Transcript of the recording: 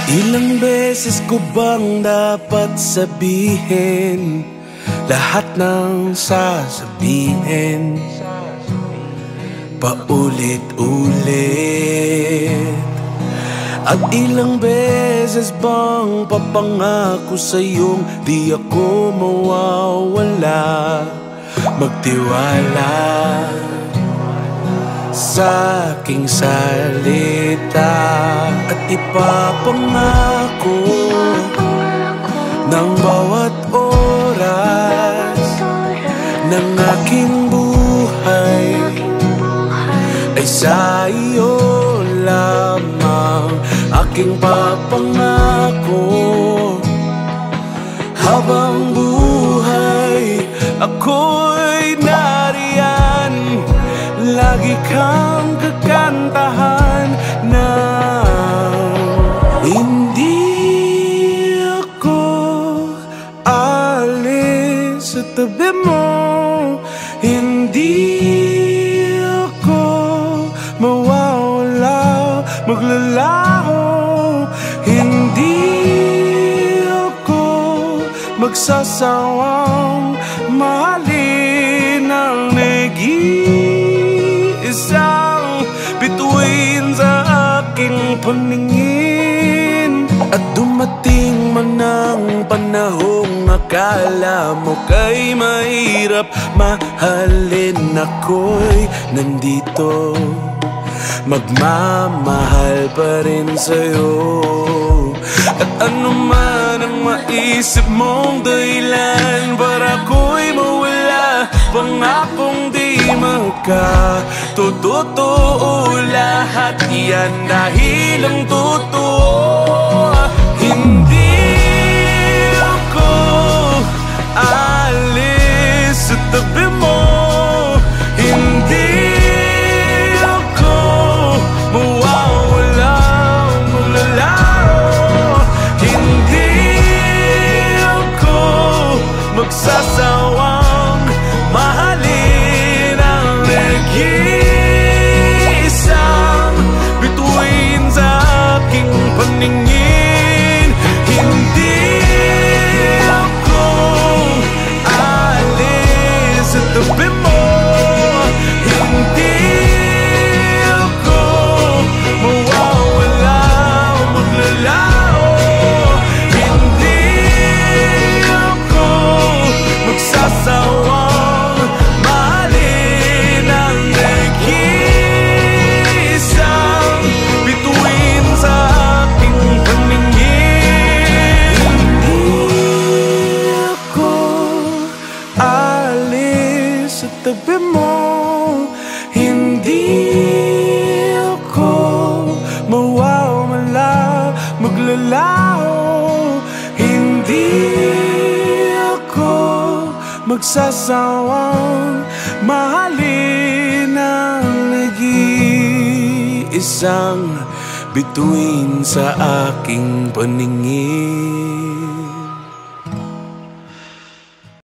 Ilang beses ko bang dapat sabihin lahat ng sasabihin paulit-ulit? At ilang beses bang papangako sa'yong di ako mawawala, magtiwala sa aking salita at ipapangako ng bawat oras ng aking buhay ay sa iyo lamang. Aking papangako habang buhay ako'y nariyan, lagi kang kakantahan na hindi ako alis sa tabi mo, hindi ako mawawala, maglalaho, hindi ako magsasawang mahalin ang isang bituin sa aking paningin. At dumating man ang panahong akala mo kay mahirap mahalin, ako'y nandito, magmamahal pa rin sa'yo. At ano man ang maisip mong dahilan para ako'y mawala, pangakong di magkatotoo, lahat yan dahil ang totoo. Hindi ako alis sa tabi mo, hindi ako mawawala, maglalaro, hindi ako magsasawang mahalin ang nag-iisang bituin sa aking paningin. Hindi ako alis sa tabi mo, hindi ako mawawala o maglalao, hindi ako magsasawang mahalin ang nag-iisang bituin sa aking paningin. Hindi ako alis sa tabi mo, hindi ako mawawala, maglalaho, hindi ako magsasawang mahalin ang nag-iisang bituin sa aking paningin.